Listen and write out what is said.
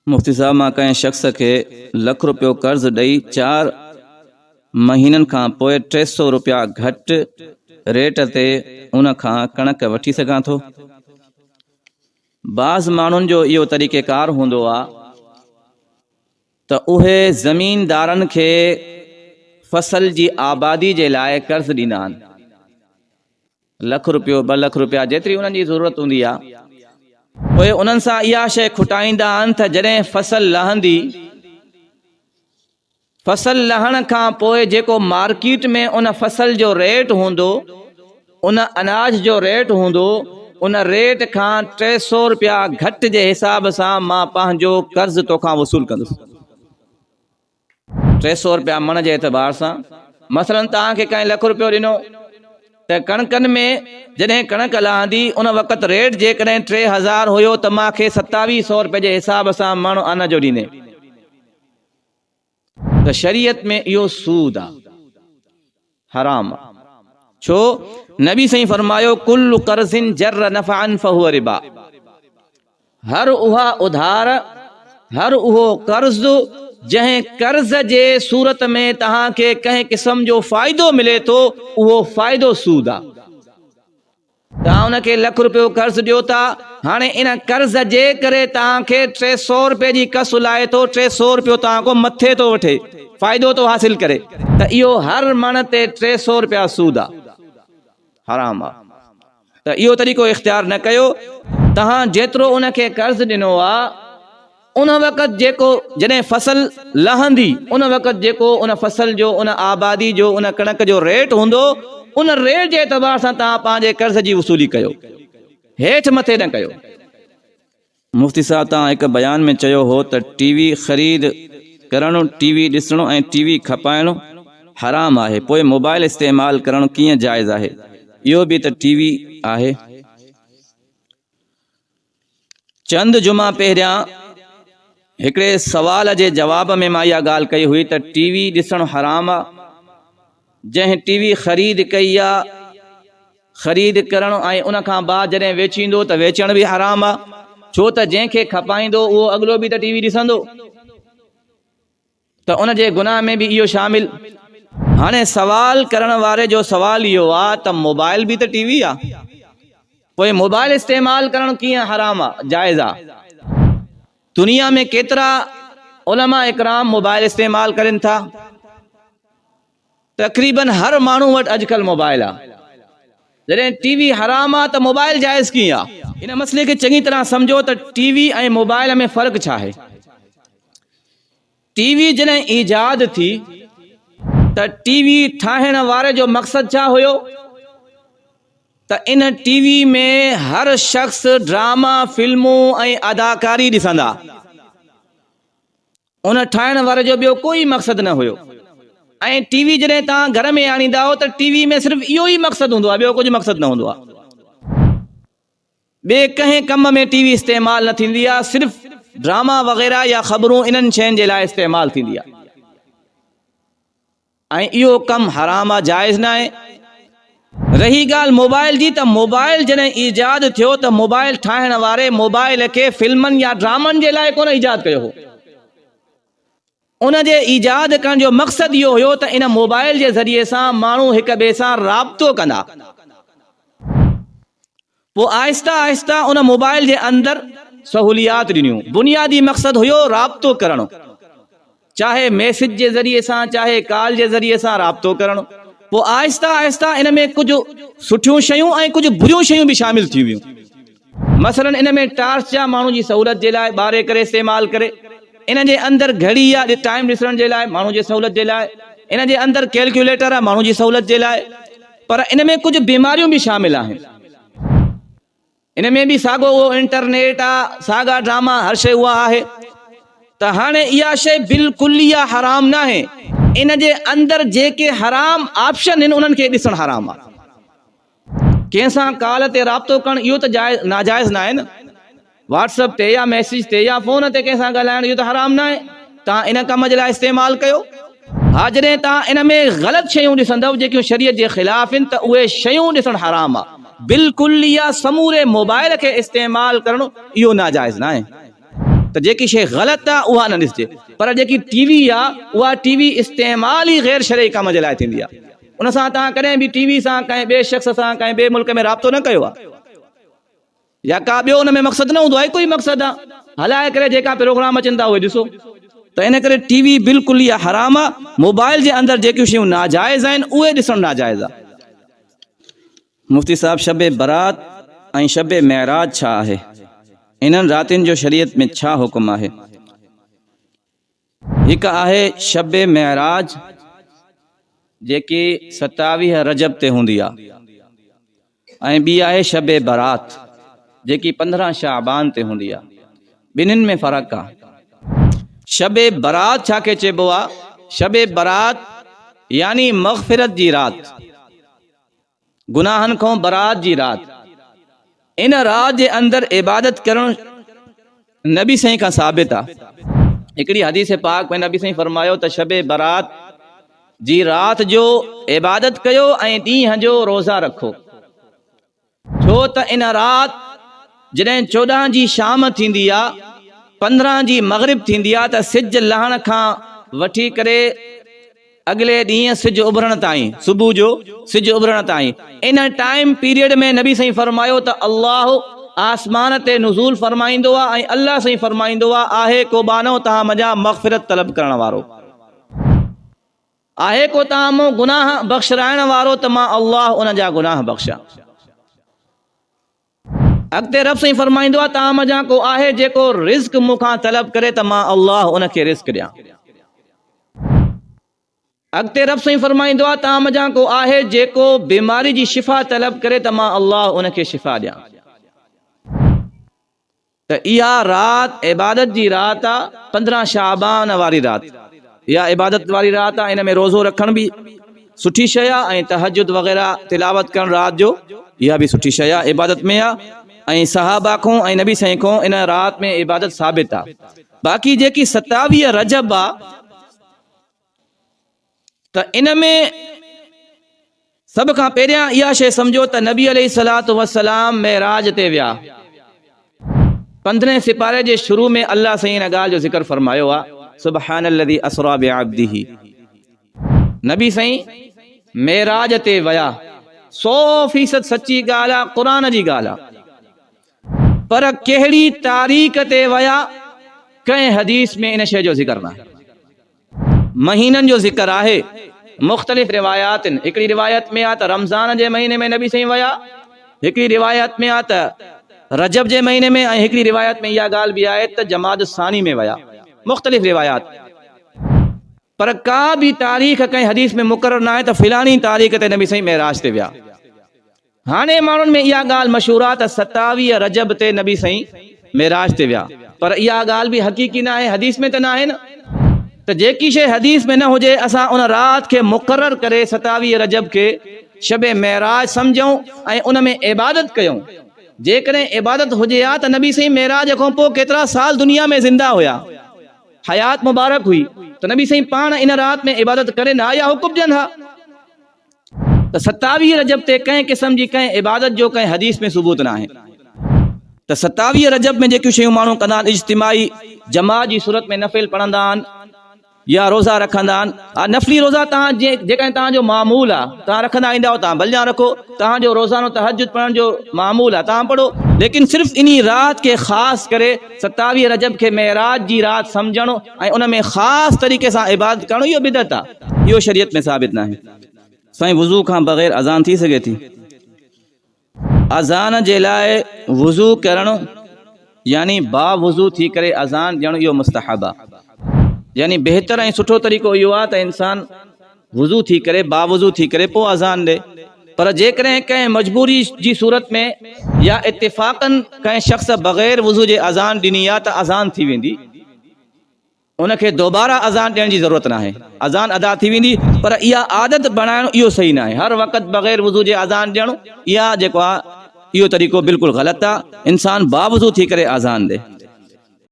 मुफ्ती साहब मां कंहिं शख़्स खे ₹1,00,000 कर्ज़ ॾेई 4 महीननि खां पोइ 300 रुपया घटि रेट ते उन खां कणक वठी सघां थो। बाज़ माण्हुनि जो इहो तरीक़ेकार हूंदो आहे त उहे ज़मीनदारनि खे फसल जी आबादी जे लाइ कर्ज़ ॾींदा आहिनि। ₹1,00,000 2 लख रुपया जेतिरी उन्हनि जी ज़रूरत हूंदी आहे। पोइ उन्हनि सां इहा शइ खुटाईंदा आहिनि त जॾहिं फसल लहंदी, फसल लहण खां पोइ जेको मार्केट में उन फसल जो रेट हूंदो, उन अनाज जो रेट हूंदो, उन रेट खां 300 रुपया घटि जे हिसाब सां मां पंहिंजो कर्ज़ तोखां वसूल कंदुसि। 300 रुपया मन जे एतबार सां। मसलन तव्हांखे कंहिं ₹1,00,000 ॾिनो त कणकनि में जॾहिं कणक लहंदी उन वक़्तु रेट जेकॾहिं 3000 हुयो त मूंखे 2700 रुपए जे हिसाब सां माण्हू आना जो ॾींदे। त शरीयत में इहो सूद आहे, हराम आहे। छो? नबी सही फरमायो कुल्लु कर्ज़िन जर्र नफ़अन फहुव रिबा। हर उहा उधार, हर उहो कर्ज़ जंहिं कर्ज़ जे सूरत में तव्हांखे कंहिं क़िस्म जो फ़ाइदो मिले थो, उहो फ़ाइदो सूद आहे। तव्हां उनखे ₹1,00,000 कर्ज़ ॾियो था, हाणे इन कर्ज़ जे करे तव्हांखे 300 रुपए जी कस लाए थो, 300 रुपयो तव्हांखो मथे थो वठे, फ़ाइदो थो हासिल करे, त इहो हर मण ते 300 रुपया सूद आहे, हराम आहे। त इहो तरीक़ो इख़्तियार न कयो। तव्हां जेतिरो उनखे कर्ज़ ॾिनो आहे, उन वक़्तु जेको जॾहिं फसल लहंदी, उन वक़्तु जेको उन फसल जो, उन आबादी जो, उन कणक जो रेट हूंदो, उन रेट जे एतबार सां तव्हां पंहिंजे कर्ज़ जी वसूली कयो, हेठि मथे न कयो। मुफ्ती साहब तव्हां हिकु बयान में चयो हो त टीवी ख़रीद करणु, टीवी ॾिसणु ऐं टीवी खपाइणु हराम आहे, पोइ मोबाइल इस्तेमालु करणु कीअं जाइज़ आहे? इहो बि त टीवी आहे। चंद जुमा पहिरियां हिकिड़े सवाल जे जवाब में मां इहा ॻाल्हि कई हुई त टीवी ॾिसणु हराम आहे। जंहिं टीवी ख़रीद कई आहे, ख़रीद करणु ऐं उन खां बाद जॾहिं वेचींदो त वेचण बि हराम आहे। छो त जंहिंखे खपाईंदो उहो अॻिलो बि त टीवी ॾिसंदो, त उन जे गुनाह में बि इहो शामिल। हाणे सवाल करण वारे जो सवाल इहो आहे त मोबाइल बि त टीवी आहे, पोइ मोबाइल इस्तेमालु करणु कीअं हराम आहे, जाइज़ आहे? दुनिया में केतिरा उलमा इकराम मोबाइल इस्तेमालु कनि था। तक़रीबन हर माण्हू वटि अॼुकल्ह मोबाइल आहे। जॾहिं टीवी हराम आहे त मोबाइल जाइज़ कीअं आहे? इन मसइले खे चङी तरह सम्झो त टीवी ऐं मोबाइल में फ़र्क़ु छा आहे। टीवी जॾहिं ईजाद थी त टीवी ठाहिण वारे जो मक़सदु छा हुयो त इन टीवी में हर शख़्स ड्रामा, फिल्मूं ऐं अदाकारी ॾिसंदा। उन ठाहिण वारे जो ॿियो कोई मक़सदु न हुयो। ऐं टीवी जॾहिं तव्हां घर में आणींदा हो त टीवी में सिर्फ़ु इहो ई मक़सदु हूंदो आहे, ॿियो कुझु मक़सदु न हूंदो आहे। ॿिए कंहिं कम में टीवी इस्तेमालु न थींदी आहे, सिर्फ़ु ड्रामा वग़ैरह या ख़बरूं इन्हनि शयुनि जे लाइ इस्तेमालु थींदी आहे। ऐं इहो कमु हराम आहे, जाइज़ न आहे। रही ॻाल्हि मोबाइल जी, त मोबाइल जॾहिं ईजाद थियो त मोबाइल ठाहिण वारे मोबाइल खे फिल्मनि या ड्रामनि जे लाइ कोन ईजाद कयो हो। उन जे ईजाद करण जो मक़सदु इहो हुयो त इन मोबाइल जे ज़रिए सां माण्हू हिक ॿिए सां राब्तो कंदा। पोइ आहिस्ता आहिस्ता उन मोबाइल जे अंदरि सहूलियात ॾिनियूं। बुनियादी मक़सदु हुयो राब्तो करणु, चाहे मैसेज जे ज़रिए सां, चाहे कॉल जे ज़रिए सां राब्तो करणु। पोइ आहिस्ता आहिस्ता इन में कुझु सुठियूं शयूं ऐं कुझु बुरियूं शयूं बि शामिल थी वियूं। मसलन इन में टार्च जा माण्हू जी सहूलियत जे लाइ ॿारे करे इस्तेमालु करे, इन जे अंदरि घड़ी या टाइम ॾिसण जे लाइ माण्हू जी सहूलियत जे लाइ, इन जे अंदरि कैलकुलेटर आहे माण्हू जी सहूलियत जे लाइ। पर इन में कुझु बीमारियूं बि शामिल आहिनि। इन में बि साॻियो उहो इंटरनेट आहे, साॻा ड्रामा, हर शइ उहा आहे। त हाणे इहा शइ बिल्कुलु इहा हराम न आहे। इन जे अंदरि जेके हराम ऑप्शन आहिनि उन्हनि खे ॾिसणु हराम आहे। कंहिंसां कॉल ते राब्तो करणु इहो त नाजाइज़ न आहे न। व्हाट्सअप ते या मैसेज ते या फ़ोन ते कंहिंसां ॻाल्हाइणु इहो त हराम न आहे। तव्हां इन कम जे लाइ इस्तेमालु कयो। हा, जॾहिं तव्हां इन में ग़लति शयूं ॾिसंदव जेकियूं शरीयत जे ख़िलाफ़ आहिनि, त उहे शयूं ॾिसणु हराम आहे। बिल्कुलु इहा समूरे मोबाइल खे इस्तेमालु करणु इहो नाजाइज़ न आहे। त जेकी शइ ग़लति आहे उहा न ॾिसजे, पर जेकी टीवी आहे उहा टीवी इस्तेमाल ई गैर शरई कम जे लाइ थींदी आहे। उन सां तव्हां कॾहिं बि टीवी सां कंहिं ॿिए शख़्स सां कंहिं ॿिए मुल्क में राब्तो न कयो आहे, या का ॿियो हुन में मक़सदु न हूंदो आहे, कोई मक़सदु आहे हलाए करे जेका प्रोग्राम अचनि था उहे ॾिसो। त इन करे टीवी बिल्कुलु इहा हराम आहे। मोबाइल जे अंदरि जेकियूं शयूं नाजाइज़ आहिनि उहे ॾिसणु नाजाइज़ आहे। मुफ़्ती साहब, शब बरात ऐं शब महराज छा आहे? इन्हनि रातिनि जो शरीयत में छा हुकुम आहे? हिकु आहे शब महराज जेकी 27 रजब ते हूंदी आहे, ऐं ॿी आहे शब बरात जेकी 15 शाबान ते हूंदी आहे। ॿिन्हिनि में फ़र्क़ु आहे। शब बरात छा खे चइबो आहे? शब बरात यानी मग़फ़िरत जी रात, गुनाहनि खां बरात जी रात। इन रात जे अंदरि इबादत करणु नबी साईं खां साबित आहे। हिकिड़ी हदीस पाक में नबी साईं फरमायो त शब बरात जी रात जो इबादत कयो ऐं ॾींहं जो रोज़ा रखो, छो त इन रात जॾहिं 14 जी शाम थींदी आहे, 15 जी मग़रिब थींदी आहे, त सिज लहण खां वठी करे अॻिले ॾींहं सिज उभरण ताईं, सुबुह जो सिज उभरण ताईं, इन टाइम पीरियड में नबी साईं फरमायो त अल्लाह आसमान ते नुज़ूल फरमाईंदो आहे ऐं अल्लाह साईं फरमाईंदो आहे को बानो तव्हां मजा मग़फ़िरत तलब करण वारो आहे, को तव्हां मूं गुनाह बख़्शराइण वारो, त मां अल्लाह उन जा गुनाह बख़्शा। अॻिते रब साईं फरमाईंदो आहे तव्हां मजा को आहे जेको रिज़्क़ मूंखां तलब करे, त मां अल्लाह उनखे रिज़्क़ ॾियां। अॻिते रब साईं फरमाईंदो आहे तव्हां मजा को आहे जेको बीमारी जी शिफ़ा तलब करे, त मां अल्लाह उनखे शिफ़ा ॾियां। त इहा रात इबादत जी रात आहे, 15 शाबान वारी रात, इहा इबादत वारी रात आहे। इन में रोज़ो रखण बि सुठी शइ आहे ऐं तहज्जुद वग़ैरह तिलावत करणु राति जो इहा बि सुठी शइ आहे, इबादत में आहे। ऐं सहाबा खां ऐं नबी साईं खां इन रात में इबादत साबित आहे। बाक़ी जेकी 27 रजब आहे, त इन में सभ खां पहिरियां इहा शइ सम्झो त नबी अलैहिस्सलातु वस्सलाम मेराज ते विया। 15 सिपारे जे शुरू में अल्लाह साईं इन ॻाल्हि जो ज़िक्र फरमायो आहे, सुब्हानल्लज़ी असरा बिअब्दिही। नबी साईं मेराज ते विया, 100% सच्ची ॻाल्हि आहे, क़ुरान जी ॻाल्हि आहे। पर कहिड़ी तारीख़ ते विया, कंहिं हदीस में इन शइ जो ज़िक्र न आहे। महीननि जो ज़िक्र आहे, मुख़्तलिफ़ रिवायात आहिनि। हिकिड़ी रिवायत में आहे त रमज़ान जे महीने में नबी साईं विया, हिकिड़ी रिवायत में आहे त रजब जे महीने में, ऐं हिकिड़ी रिवायत में इहा ॻाल्हि बि आहे त जमाद सानी में विया। मुख़्तलिफ़ रिवायात, पर का बि तारीख़ कंहिं हदीस में मुक़रर न आहे त फिलानी तारीख़ ते नबी साईं मेराज ते विया। हाणे माण्हुनि में इहा ॻाल्हि मशहूर आहे त 27 रजब ते नबी साईं मेराज ते विया, पर इहा ॻाल्हि बि हक़ीक़ी न आहे, हदीस में त न आहे न। त जेकी शइ हदीस में न हुजे, असां उन रात खे मुक़रर करे 27 रजब खे शब मेराज सम्झूं ऐं उन में इबादत कयूं। जेकॾहिं इबादत हुजे हा त नबी साईं मेराज खां पोइ केतिरा साल दुनिया में ज़िंदा हुया, हयात मुबारक हुई, त नबी साईं पाण इन रात में इबादत करे न आया, हुकुम ॾियनि हा। त 27 रजब ते कंहिं क़िस्म जी कंहिं इबादत जो कंहिं हदीस में सबूत न आहे। त 27 रजब में जेकियूं शयूं माण्हू कंदा आहिनि, इज्तिमाई जमात जी सूरत में नफ़िल पढ़ंदा आहिनि या रोज़ा रखंदा आहिनि। नफ़ली रोज़ा तव्हां जेकॾहिं तव्हांजो मामूल आहे, तव्हां रखंदा ईंदा आहियो, तव्हां भलिया रखो, तव्हांजो रोज़ानो तहज्जुद पढ़ण जो मामूल आहे, तव्हां पढ़ो। लेकिन सिर्फ़ु इन रात खे ख़ासि करे 27 रजब खे मेराज जी रात सम्झणो ऐं उन में ख़ासि तरीक़े सां इबादत करणो, इहो बिदअत आहे, इहो शरीयत में साबित न आहे। साईं, वुज़ू खां बग़ैर अज़ान थी सघे थी? अज़ान जे लाइ वुज़ू करणु यानी बावुज़ू थी करे अज़ान ॾियणु इहो मुस्तहब आहे। यानी बहितर ऐं सुठो तरीक़ो इहो आहे त इंसान वुज़ू थी करे, बावुज़ू थी करे पोइ अज़ान ॾे। पर जेकॾहिं कंहिं मजबूरी जी सूरत में या इत्तिफ़ाक़न कंहिं शख़्स बग़ैर वुज़ू जे अज़ान ॾिनी आहे त अज़ान थी वेंदी, उनखे दोबारा अज़ान ॾियण जी ज़रूरत न आहे, अज़ान अदा थी वेंदी। पर इहा आदत बणाइणु इहो सही न आहे, हर वक़्तु बग़ैर वुज़ू जे अज़ान ॾियणु, इहा जेको आहे इहो तरीक़ो बिल्कुलु ग़लति आहे। इंसान बावुज़ू थी करे अज़ान ॾे।